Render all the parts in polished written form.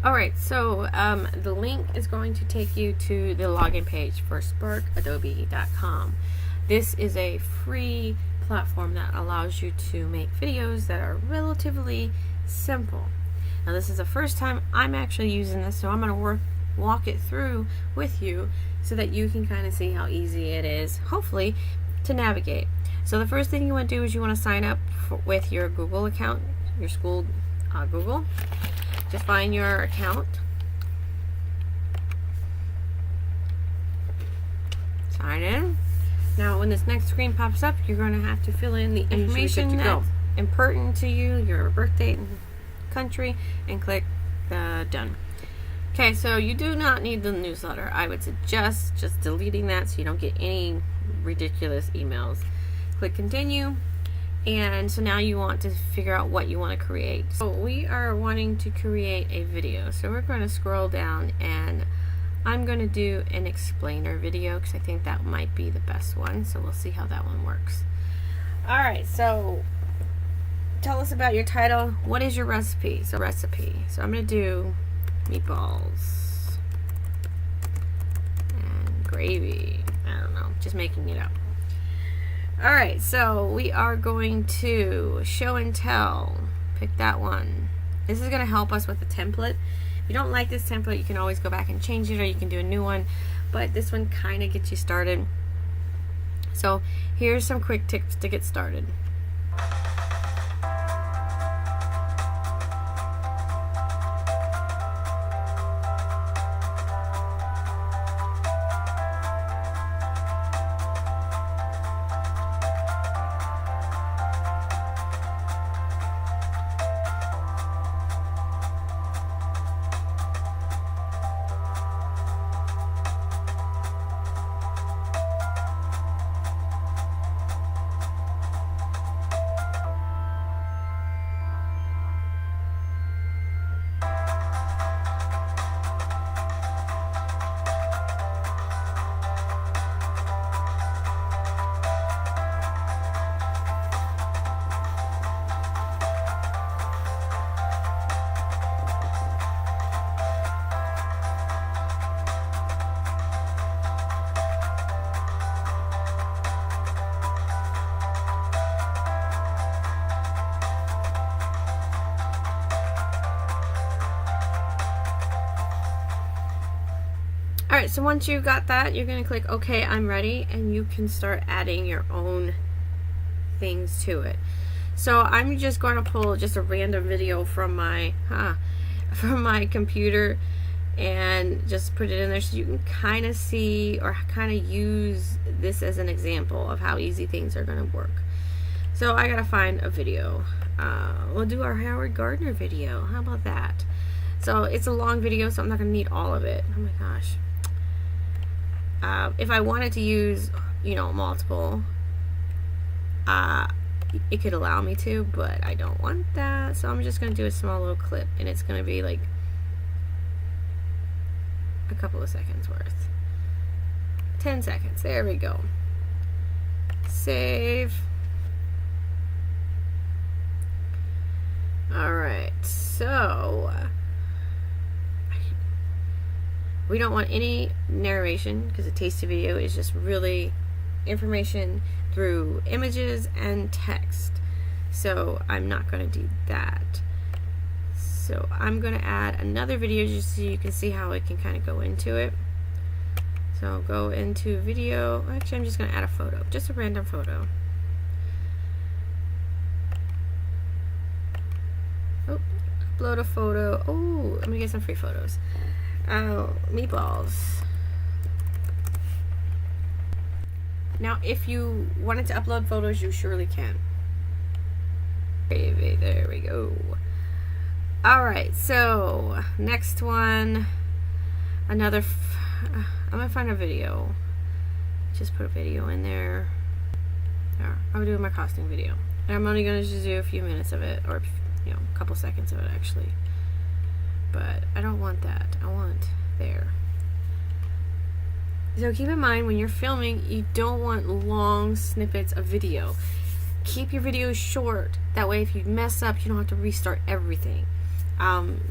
Alright, so the link is going to take you to the login page for sparkadobe.com. This is a free platform that allows you to make videos that are relatively simple. Now this is the first time I'm actually using this, so I'm going to walk it through with you so that you can kind of see how easy it is, hopefully, to navigate. So the first thing you want to do is you want to sign up with your Google account, your school Google. Just find your account, sign in. Now when this next screen pops up, you're going to have to fill in the information that's important to you, your birth date and country, and click the done. Okay, so you do not need the newsletter. I would suggest just deleting that so you don't get any ridiculous emails. Click continue. And so now you want to figure out what you want to create. So we are wanting to create a video. So we're going to scroll down and I'm going to do an explainer video because I think that might be the best one. So we'll see how that one works. Alright, so tell us about your title. What is your recipe? So I'm going to do meatballs and gravy. I don't know, just making it up. Alright, so we are going to show and tell. Pick that one. This is going to help us with the template. If you don't like this template, you can always go back and change it, or you can do a new one. But this one kind of gets you started. So here's some quick tips to get started. Alright, so once you got that, you're going to click OK, I'm ready, and you can start adding your own things to it. So I'm just going to pull just a random video from my computer and just put it in there so you can kind of see or kind of use this as an example of how easy things are going to work. So I got to find a video. We'll do our Howard Gardner video. How about that? So it's a long video, so I'm not going to need all of it. Oh my gosh. If I wanted to use, multiple, it could allow me to, but I don't want that. So I'm just going to do a small little clip, and it's going to be like a couple of seconds worth. 10 seconds. There we go. Save. Alright, so we don't want any narration because a tasty video is just really information through images and text. So I'm not going to do that. So I'm going to add another video just so you can see how it can kind of go into it. So go into video. Actually, I'm just going to add a photo, just a random photo. Oh, upload a photo. Oh, I'm going to get some free photos. Meatballs. Now, if you wanted to upload photos, you surely can. There we go. Alright, so next one. I'm gonna find a video. Just put a video in there. I'm doing my costume video. And I'm only gonna just do a few minutes of it, or a couple seconds of it actually. But I don't want that. I want there. So keep in mind when you're filming, you don't want long snippets of video. Keep your videos short. That way if you mess up, you don't have to restart everything.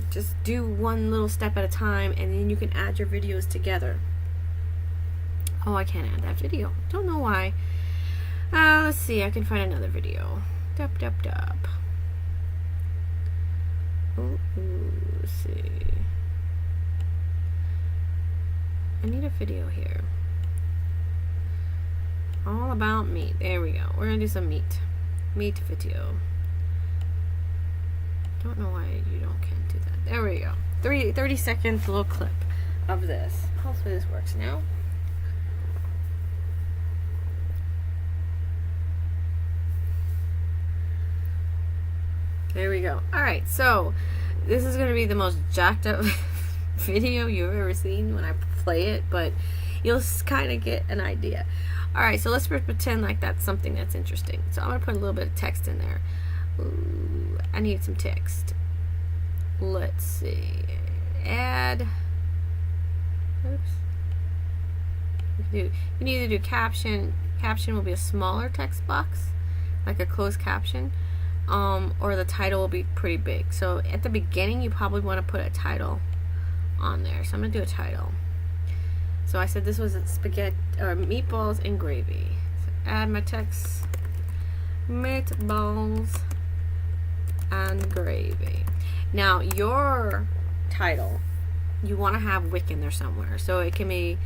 Just do one little step at a time, and then you can add your videos together. Oh, I can't add that video. Don't know why. Let's see. I can find another video. Dup. Let's see. I need a video here. All about meat. There we go. We're gonna do some meat video. Don't know why you can't do that. There we go. 30 seconds little clip of this. Hopefully this works now. There we go. Alright, so this is going to be the most jacked up video you've ever seen when I play it, but you'll kind of get an idea. Alright, so let's pretend like that's something that's interesting. So I'm going to put a little bit of text in there. Ooh, I need some text. Let's see. Add. Oops. You can either do caption. Caption will be a smaller text box, like a closed caption. Or the title will be pretty big. So at the beginning, you probably want to put a title on there. So I'm going to do a title. So I said this was spaghetti or meatballs and gravy. So add my text. Meatballs and gravy. Now your title, you want to have Wick in there somewhere. So it can be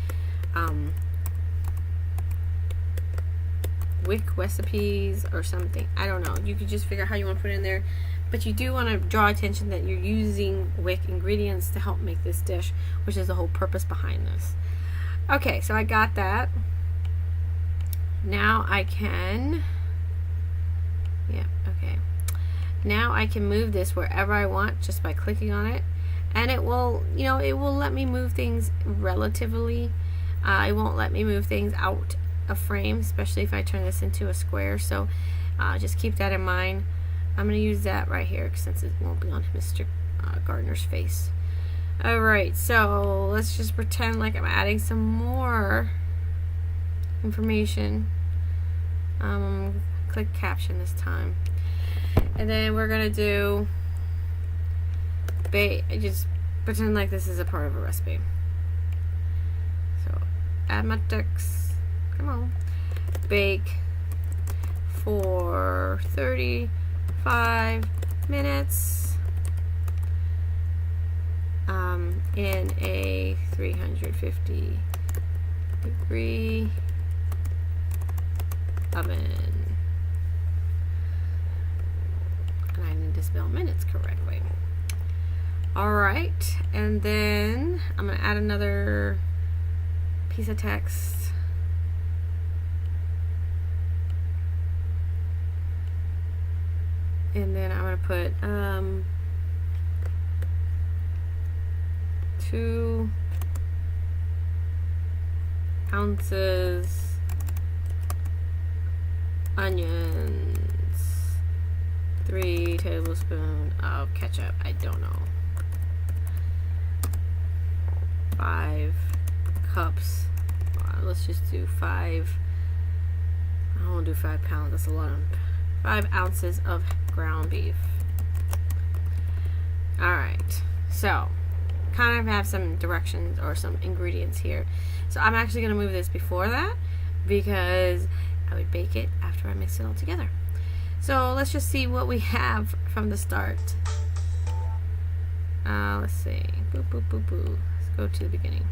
Wick recipes or something. I don't know. You could just figure out how you want to put it in there. But you do want to draw attention that you're using Wick ingredients to help make this dish, which is the whole purpose behind this. Okay, so I got that. Now I can... Yeah, okay. Now I can move this wherever I want just by clicking on it. And it will, it will let me move things relatively. It won't let me move things out a frame, especially if I turn this into a square. So just keep that in mind. I'm going to use that right here since it won't be on Mr. Gardner's face. Alright, so let's just pretend like I'm adding some more information. Click caption this time. And then we're going to do just pretend like this is a part of a recipe. So add my text. Come on. Bake for 35 minutes in a 350 degree oven. And I need to spell minutes correctly. Alright, and then I'm going to add another piece of text. And then I'm going to put 2 ounces onions, 3 tablespoons of ketchup. I don't know. 5 cups. Let's just do 5. I won't do 5 pounds. That's a lot of 5 ounces of ground beef. Alright, so kind of have some directions or some ingredients here. So I'm actually going to move this before that because I would bake it after I mix it all together. So let's just see what we have from the start. Let's see. Boop, boop, boop, boop. Let's go to the beginning.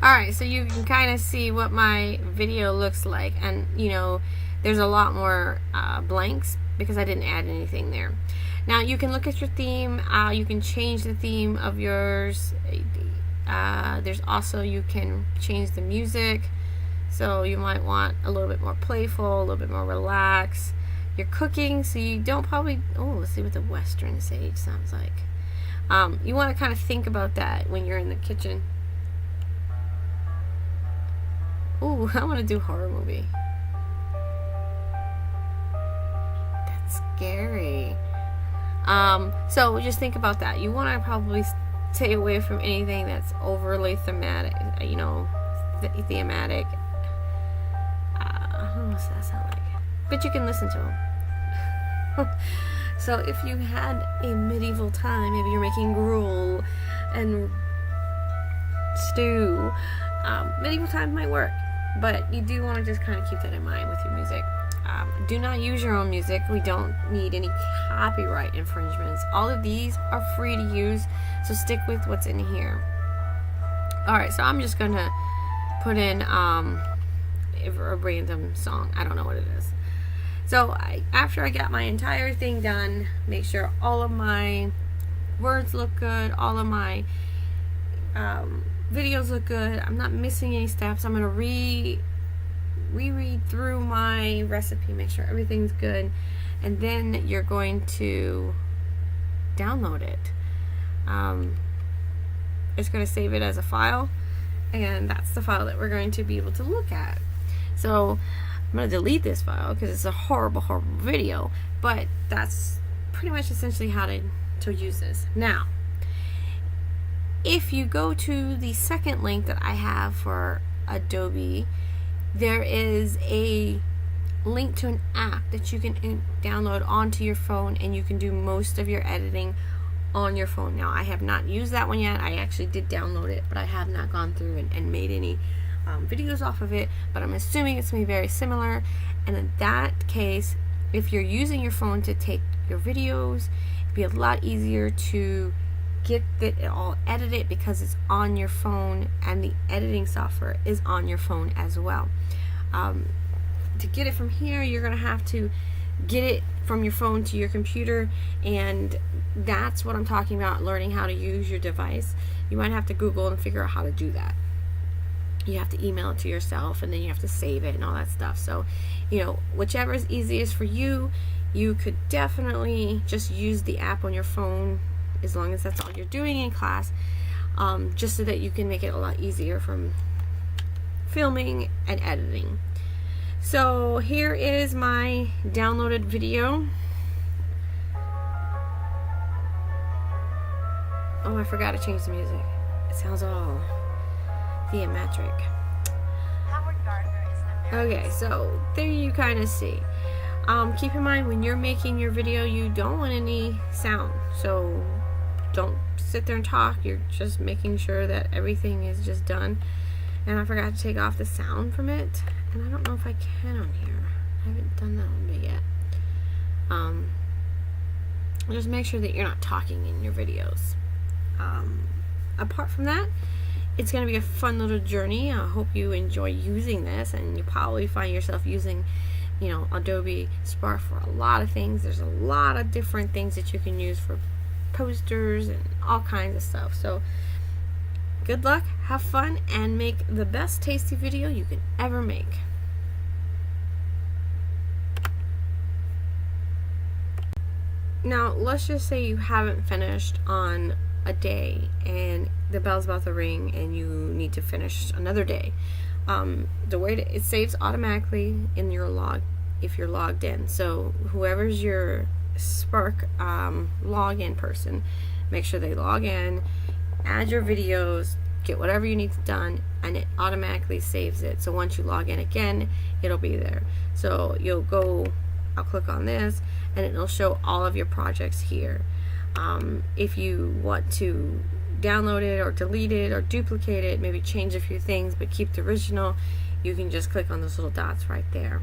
Alright, so you can kind of see what my video looks like, and there's a lot more blanks because I didn't add anything there. Now you can look at your theme. You can change the theme of yours. There's also, you can change the music. So you might want a little bit more playful, a little bit more relaxed. You're cooking, so you don't probably, let's see what the Western Sage sounds like. You want to kind of think about that when you're in the kitchen. Ooh, I want to do horror movie. That's scary. So just think about that. You want to probably stay away from anything that's overly thematic, thematic. What's that sound like? But you can listen to them. So if you had a medieval time, maybe you're making gruel and stew, medieval time might work, but you do want to just kind of keep that in mind with your music. Do not use your own music. We don't need any copyright infringements. All of these are free to use, so stick with what's in here. Alright, so I'm just going to put in a random song. I don't know what it is. So after I got my entire thing done, make sure all of my words look good, all of my videos look good. I'm not missing any steps. I'm going to reread through my recipe, make sure everything's good, and then you're going to download it. It's going to save it as a file, and that's the file that we're going to be able to look at. So I'm going to delete this file because it's a horrible video, but that's pretty much essentially how to use this. Now, if you go to the second link that I have for Adobe, there is a link to an app that you can download onto your phone, and you can do most of your editing on your phone. Now, I have not used that one yet. I actually did download it, but I have not gone through and made any videos off of it, but I'm assuming it's going to be very similar. And in that case, if you're using your phone to take your videos, it'd be a lot easier to get it all edited because it's on your phone, and the editing software is on your phone as well. To get it from here, you're going to have to get it from your phone to your computer, and that's what I'm talking about, learning how to use your device. You might have to Google and figure out how to do that. You have to email it to yourself, and then you have to save it and all that stuff. So, whichever is easiest for you, you could definitely just use the app on your phone, as long as that's all you're doing in class, just so that you can make it a lot easier from filming and editing. So here is my downloaded video. Oh, I forgot to change the music. It sounds all theatric. Okay, so there you kind of see. Keep in mind, when you're making your video, you don't want any sound. So don't sit there and talk. You're just making sure that everything is just done. And I forgot to take off the sound from it, and I don't know if I can on here. I haven't done that one yet. Just make sure that you're not talking in your videos. Apart from that, it's going to be a fun little journey. I hope you enjoy using this, and you probably find yourself using Adobe Spark for a lot of things. There's a lot of different things that you can use for posters and all kinds of stuff. So good luck, have fun, and make the best tasty video you can ever make. Now, let's just say you haven't finished on a day and the bell's about to ring and you need to finish another day. The way it saves automatically in your log if you're logged in. So whoever's your Spark login person, make sure they log in, add your videos, get whatever you need done, and it automatically saves it. So once you log in again, it'll be there. So I'll click on this, and it'll show all of your projects here. If you want to download it or delete it or duplicate it, maybe change a few things but keep the original, you can just click on those little dots right there.